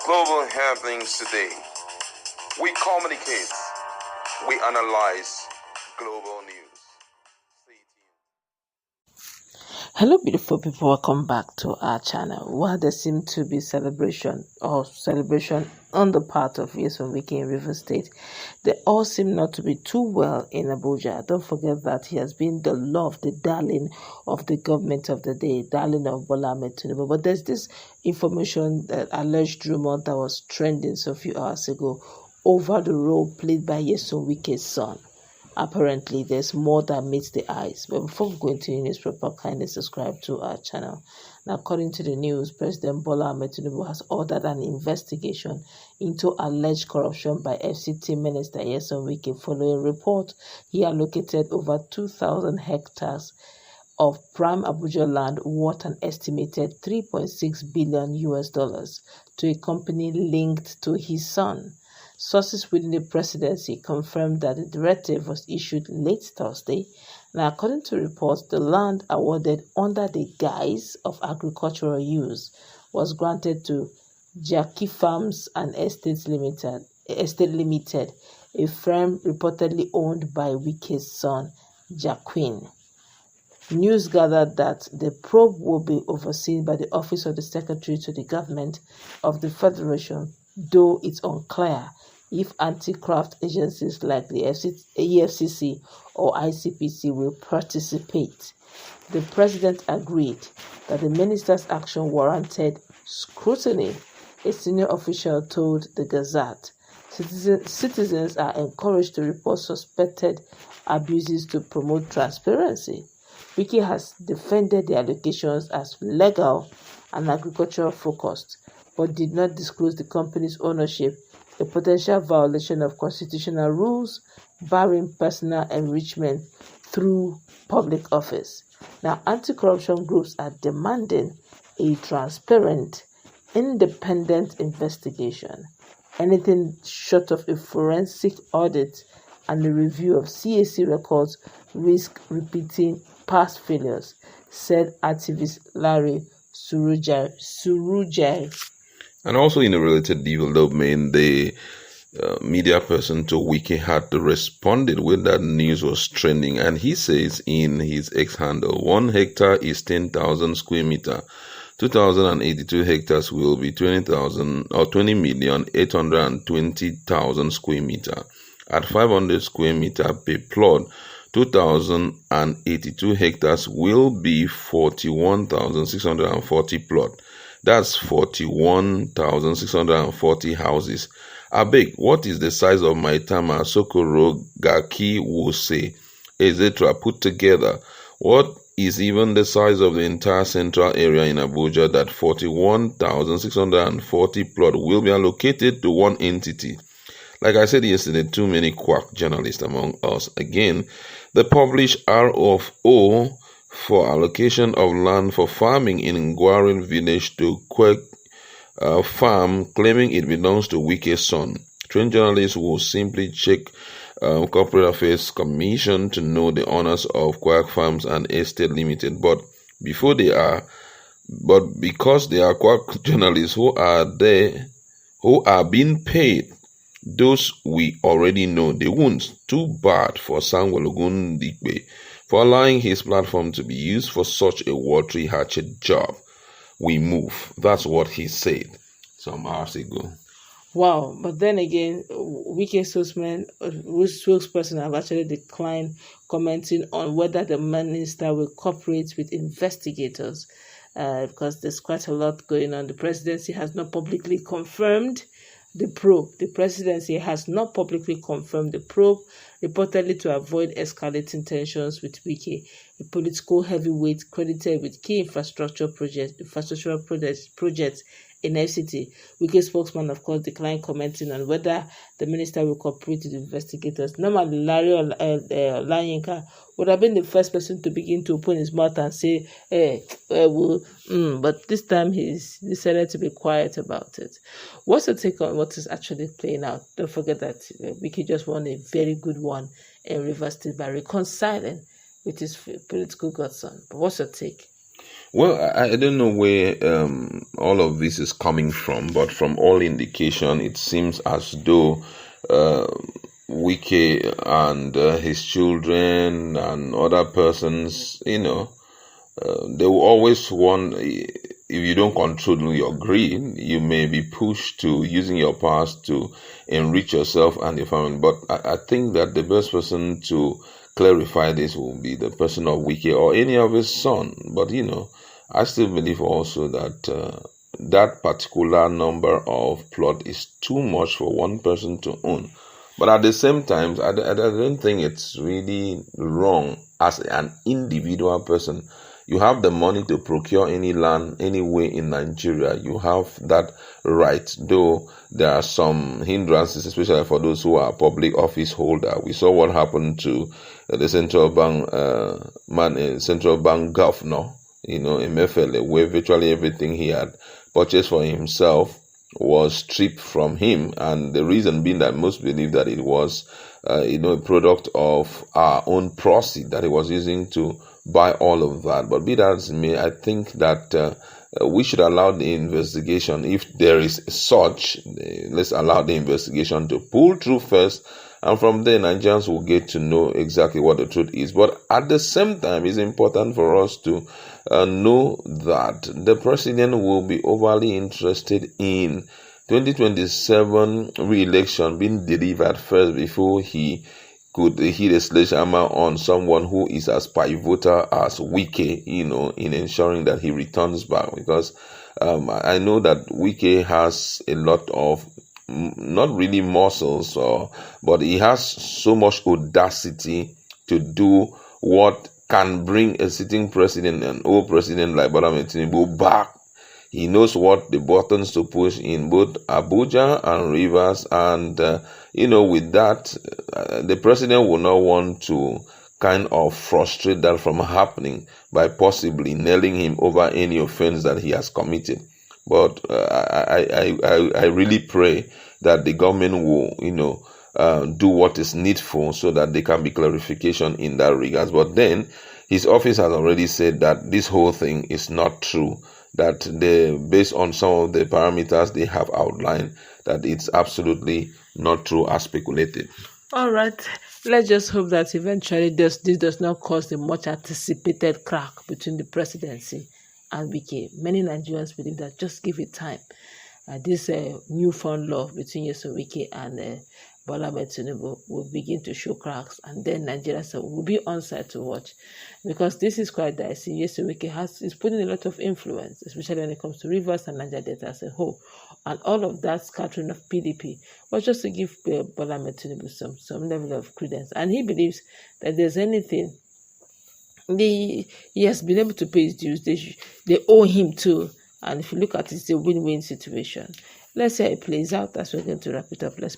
Global happenings today. We communicate. We analyze global news. Hello beautiful people, welcome back to our channel. While there seemed to be celebration on the part of Wike in River State, they all seem not to be too well in Abuja. Don't forget that he has been the love, the darling of the government of the day, darling of Bola Ahmed Tinubu. But there's this information, that alleged rumor that was trending a few hours ago over the role played by Wike's son. Apparently, there's more that meets the eyes. But before we go into the newspaper, kindly subscribe to our channel. Now, according to the news, President Bola Ahmed Tinubu has ordered an investigation into alleged corruption by FCT Minister Wike. Following report, he allocated over 2,000 hectares of prime Abuja land worth an estimated $3.6 billion to a company linked to his son. Sources within the presidency confirmed that the directive was issued late Thursday. Now, according to reports, the land awarded under the guise of agricultural use was granted to Jackie Farms and Estate Limited, a firm reportedly owned by Wike's son, Jacquin. News gathered that the probe will be overseen by the Office of the Secretary to the Government of the Federation, though it's unclear if anti-graft agencies like the EFCC or ICPC will participate. The president agreed that the minister's action warranted scrutiny, a senior official told the Gazette. Citizens are encouraged to report suspected abuses to promote transparency. Wike has defended the allocations as legal and agricultural focused, but did not disclose the company's ownership, a potential violation of constitutional rules barring personal enrichment through public office. Now, anti-corruption groups are demanding a transparent, independent investigation. Anything short of a forensic audit and a review of CAC records risk repeating past failures, said activist Larry Surujai. And also in a related development, the media person to Wike had responded when that news was trending, and he says in his X handle, 1 hectare is 10,000 square meter. 2,082 hectares will be 20,820,000 square meter. At 500 square meter per plot, 2,082 hectares will be 41,640 plot. That's 41,640 houses. Abeg, what is the size of my Tama, Sokoro, Gaki, Wose, etc. put together? What is even the size of the entire central area in Abuja that 41,640 plot will be allocated to one entity? Like I said yesterday, too many quack journalists among us. Again, the published RFO for allocation of land for farming in Ngwarin village to Quake farm, claiming it belongs to Wike's son. Trained journalists will simply check Corporate Affairs Commission to know the owners of Quack Farms and Estate Limited. But because they are quack journalists who are being paid, those we already know the wounds. Too bad for Samuel Ogundikbe for allowing his platform to be used for such a watery hatchet job. We move. That's what he said some hours ago. Wow, but then again, Wike's spokesperson have actually declined commenting on whether the minister will cooperate with investigators because there's quite a lot going on. The presidency has not publicly confirmed the probe. The presidency has not publicly confirmed the probe, reportedly to avoid escalating tensions with Wike, a political heavyweight credited with key infrastructural projects in FCT. Wike's spokesman, of course, declined commenting on whether the minister will cooperate with investigators. Normally, Larry Olayinka would have been the first person to begin to open his mouth and say, but this time he's decided to be quiet about it. What's your take on what is actually playing out? Don't forget that Wike just won a very good one in River State by reconciling with his political godson. But what's your take? Well, I don't know where all of this is coming from, but from all indication, it seems as though uh, Wike and his children and other persons, they will always want, if you don't control your greed, you may be pushed to using your powers to enrich yourself and your family. But I think that the best person to clarify this will be the person of Wike or any of his son. But I still believe also that that particular number of plot is too much for one person to own. But at the same time, I don't think it's really wrong as an individual person. You have the money to procure any land anywhere in Nigeria. You have that right, though there are some hindrances, especially for those who are public office holder. We saw what happened to the central bank governor, Emefiele, where virtually everything he had purchased for himself was stripped from him, and the reason being that most believe that it was a product of our own proceed that he was using to buy all of that. But be that as it may, I think that we should allow the investigation, if there is such, let's allow the investigation to pull through first, and from there Nigerians will get to know exactly what the truth is. But at the same time, it's important for us to know that the president will be overly interested in 2027 re-election being delivered first before he could hit a sledgehammer on someone who is as pivotal as Wike, in ensuring that he returns back. Because I know that Wike has a lot of, not really muscles, but he has so much audacity to do what can bring a sitting president, an old president like Bola Tinubu, back. He knows what the buttons to push in both Abuja and Rivers, and with that, the president will not want to kind of frustrate that from happening by possibly nailing him over any offense that he has committed. But I really pray that the government will, do what is needful so that there can be clarification in that regards. But then his office has already said that this whole thing is not true, that based on some of the parameters they have outlined, that it's absolutely not true as speculated. All right, let's just hope that eventually this does not cause the much anticipated crack between the presidency and Wike. Many Nigerians believe that just give it time. This newfound love between Nyesom Wike and Bola Tinubu will begin to show cracks, and then Nigerians will be on site to watch, because this is quite dicey. Nyesom Wike is putting a lot of influence, especially when it comes to Rivers and Niger Delta as a whole, and all of that scattering of PDP was just to give Bola Tinubu some level of credence, and he believes that there's anything he has been able to pay his dues, they owe him too. And if you look at it, it's a win-win situation. Let's see how it plays out as we're going to wrap it up. Let's